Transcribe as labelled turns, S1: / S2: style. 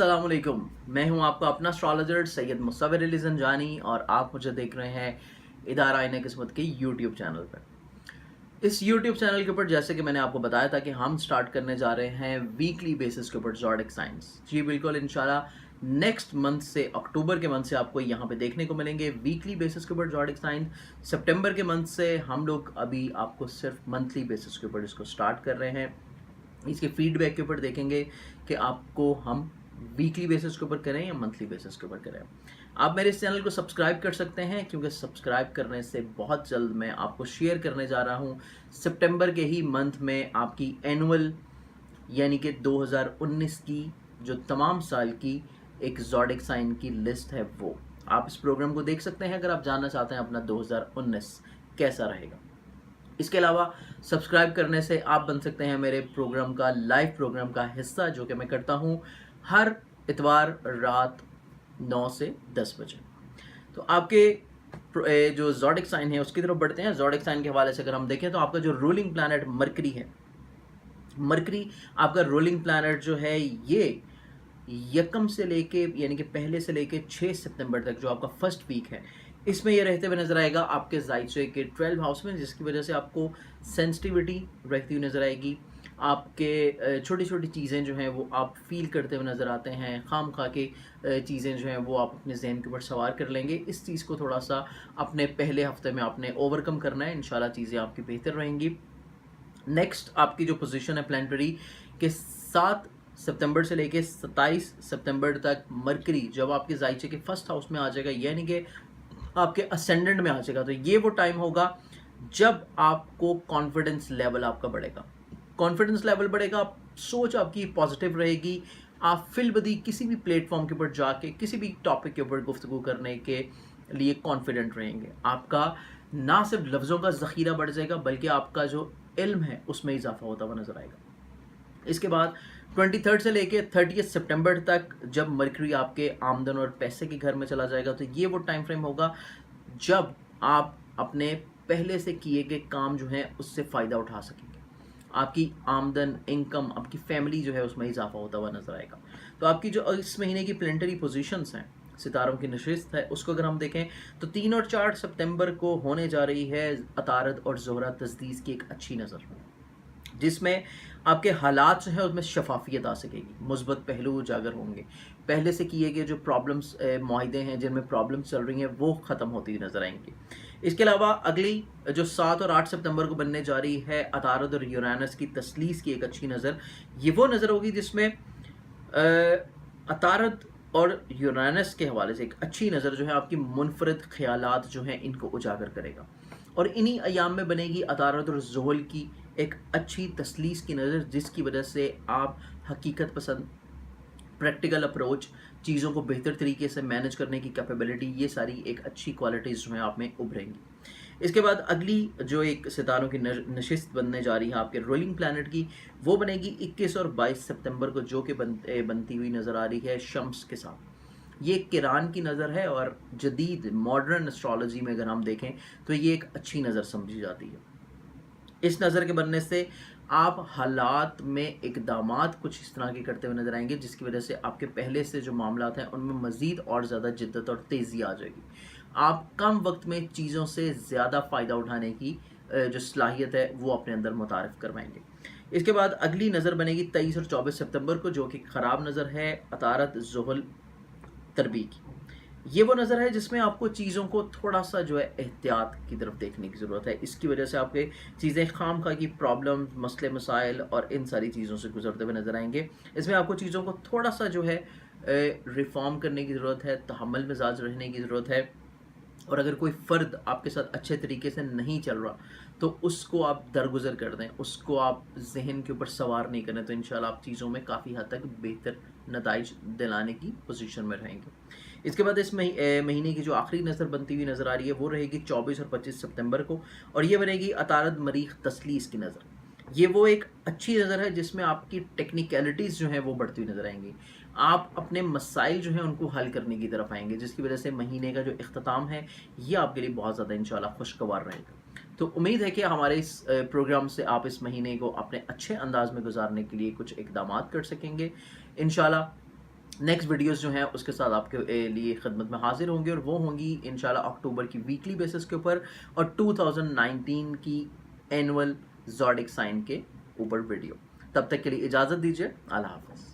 S1: अस्सलाम वालेकुम। मैं हूं आपका अपना एस्ट्रोलॉजर सैयद मुसव्विर अली ज़ंजानी और आप मुझे देख रहे हैं इदारा आईने किस्मत के यूट्यूब चैनल पर। इस यूट्यूब चैनल के ऊपर जैसे कि मैंने आपको बताया था कि हम स्टार्ट करने जा रहे हैं वीकली बेसिस के ऊपर ज़ोडिक साइंस। जी बिल्कुल, इंशाल्लाह नेक्स्ट मंथ से, अक्टूबर के मंथ से आपको यहाँ पे देखने को मिलेंगे वीकली बेसिस के ऊपर ज़ोडिक साइंस। सितंबर के मंथ से हम लोग अभी आपको सिर्फ मंथली बेसिस के ऊपर इसको स्टार्ट कर रहे हैं। इसके फीडबैक के ऊपर देखेंगे कि आपको हम वीकली बेसिस के ऊपर करें या मंथली बेसिस के ऊपर करें। आप मेरे इस चैनल को सब्सक्राइब कर सकते हैं क्योंकि सब्सक्राइब करने से बहुत जल्द मैं आपको शेयर करने जा रहा हूं सितंबर के ही मंथ में आपकी एनुअल यानी कि 2019 की जो तमाम साल की एक ज़ोडिक साइन की लिस्ट है वो आप इस प्रोग्राम को देख सकते हैं अगर आप जानना चाहते हैं अपना 2019 कैसा रहेगा। इसके अलावा सब्सक्राइब करने से आप बन सकते हैं मेरे प्रोग्राम का, लाइव प्रोग्राम का हिस्सा, जो कि मैं करता हूं हर इतवार रात 9 से 10 बजे। तो आपके जो ज़ोडिक साइन है उसकी तरफ बढ़ते हैं। ज़ोडिक साइन के हवाले से अगर हम देखें तो आपका जो रूलिंग प्लैनेट मरकरी है, मरकरी आपका रूलिंग प्लैनेट जो है ये यकम से लेके यानी कि पहले से लेके 6 सितंबर तक जो आपका फर्स्ट वीक है इसमें ये रहते हुए नजर आएगा आपके ज़ाइचे के 12 हाउस में, जिसकी वजह से आपको सेंसिटिविटी रहती हुई नजर आएगी। आपके छोटी छोटी चीज़ें जो हैं वो आप फील करते हुए नज़र आते हैं। खाम खा के चीज़ें जो हैं वो आप अपने जहन के ऊपर सवार कर लेंगे। इस चीज़ को थोड़ा सा अपने पहले हफ्ते में आपने ओवरकम करना है, इंशाल्लाह चीज़ें आपकी बेहतर रहेंगी। नेक्स्ट आपकी जो पोजीशन है प्लानिटरी के 7 सितंबर से लेके 27 सितंबर तक मरकरी जब आपके ज़ाइचे के फर्स्ट हाउस में आ जाएगा यानी कि आपके असेंडेंट में आ जाएगा, तो ये वो टाइम होगा जब आपको कॉन्फिडेंस लेवल आपका बढ़ेगा। कॉन्फिडेंस लेवल बढ़ेगा, सोच आपकी पॉजिटिव रहेगी। आप फिलबदी किसी भी प्लेटफॉर्म के ऊपर जाके किसी भी टॉपिक के ऊपर गुफ्तगू करने के लिए कॉन्फिडेंट रहेंगे। आपका ना सिर्फ लफ्ज़ों का ज़ख़ीरा बढ़ जाएगा बल्कि आपका जो इल्म है उसमें इजाफा होता हुआ नज़र आएगा। इसके बाद 23 से लेके 30 सितंबर तक जब मरकरी आपके आमदन और पैसे के घर में चला जाएगा, तो ये वो टाइम फ्रेम होगा जब आप अपने पहले से किए गए काम जो हैं उससे फ़ायदा उठा सकेंगे। आपकी आमदन, इनकम, आपकी फैमिली जो है उसमें इजाफा होता हुआ नजर आएगा। तो आपकी जो इस महीने की प्लेनेटरी पोजीशंस हैं, सितारों की नशिस्त है, उसको अगर हम देखें तो 3 और 4 सितंबर को होने जा रही है अतारद और ज़ोहरा तस्दीस की एक अच्छी नज़र, जिसमें आपके हालात जो है उसमें शफाफियत आ सकेगी, मुस्बत पहलू उजागर होंगे। पहले से किए गए जो प्रॉब्लम्स मुआहदे हैं जिनमें प्रॉब्लम्स चल रही हैं वो ख़त्म होती हुई नज़र आएंगी। इसके अलावा अगली जो 7 और 8 सितंबर को बनने जा रही है अतारद और यूरेनस की तस्लीस की एक अच्छी नज़र, ये वो नज़र होगी जिसमें अतारद और यूरेनस के हवाले से एक अच्छी नज़र जो है आपकी मुनफरद ख्यालात जो हैं इनको उजागर करेगा। और इन्हीं अयाम में बनेगी अतारद और ज़ोहल की एक अच्छी तस्लीस की नज़र, जिसकी वजह से आप हकीकत पसंद, प्रैक्टिकल अप्रोच, चीज़ों को बेहतर तरीके से मैनेज करने की कैपेबिलिटी, ये सारी एक अच्छी क्वालिटीज़ जो हैं आप में उभरेंगी। इसके बाद अगली जो एक सितारों की नशिस्त बनने जा रही है आपके रोलिंग प्लैनेट की, वो बनेगी 21 और 22 सितंबर को, जो कि बनती हुई नज़र आ रही है शम्स के साथ। ये किरान की नज़र है और जदीद मॉडर्न एस्ट्रोलॉजी में अगर हम देखें तो ये एक अच्छी नज़र समझी जाती है। इस नज़र के बनने से आप हालात में इक़दामात कुछ इस तरह के करते हुए नजर आएंगे जिसकी वजह से आपके पहले से जो मामलात हैं उनमें मज़ीद और ज़्यादा जिद्दत और तेज़ी आ जाएगी। आप कम वक्त में चीज़ों से ज़्यादा फ़ायदा उठाने की जो सलाहियत है वो अपने अंदर मुतारिफ़ करवाएंगे। इसके बाद अगली नज़र बनेगी 23 और 24 सितंबर को, जो कि ख़राब नज़र है अतारत ज़ुहल तरबी की। ये वो नज़र है जिसमें आपको चीज़ों को थोड़ा सा जो है एहतियात की तरफ देखने की ज़रूरत है। इसकी वजह से आपके चीज़ें खाम खा की प्रॉब्लम, मसले मसाइल और इन सारी चीज़ों से गुजरते हुए नज़र आएंगे। इसमें आपको चीज़ों को थोड़ा सा जो है रिफॉर्म करने की ज़रूरत है, तहम्मुल मिजाज रहने की ज़रूरत है। और अगर कोई फ़र्द आपके साथ अच्छे तरीके से नहीं चल रहा तो उसको आप दरगुजर कर दें, उसको आप जहन के ऊपर सवार नहीं करें, तो इंशाल्लाह आप चीज़ों में काफ़ी हद तक बेहतर नताइज दिलाने की पोजीशन में रहेंगे। इसके बाद इस महीने की जो आखिरी नज़र बनती हुई नज़र आ रही है वो रहेगी 24 और 25 सितंबर को, और ये बनेगी अतारद मरीख तस्लीस की नज़र। ये वो एक अच्छी नज़र है जिसमें आपकी टेक्निकलिटीज़ जो हैं वो बढ़ती हुई नज़र आएंगी। आप अपने मसाइल जो हैं उनको हल करने की तरफ आएंगे, जिसकी वजह से महीने का जो इख्तिताम है ये आपके लिए बहुत ज़्यादा इंशाल्लाह खुशगवार रहेगा। तो उम्मीद है कि हमारे इस प्रोग्राम से आप इस महीने को अपने अच्छे अंदाज में गुजारने के लिए कुछ इक़दामात कर सकेंगे इंशाल्लाह। نیکسٹ ویڈیوز جو ہیں اس کے ساتھ آپ کے لیے خدمت میں حاضر ہوں گے، اور وہ ہوں گی انشاءاللہ اکتوبر کی ویکلی بیسس کے اوپر اور 2019 کی اینول زوڈک سائن کے اوپر ویڈیو. تب تک کے لیے اجازت دیجیے. اللہ حافظ.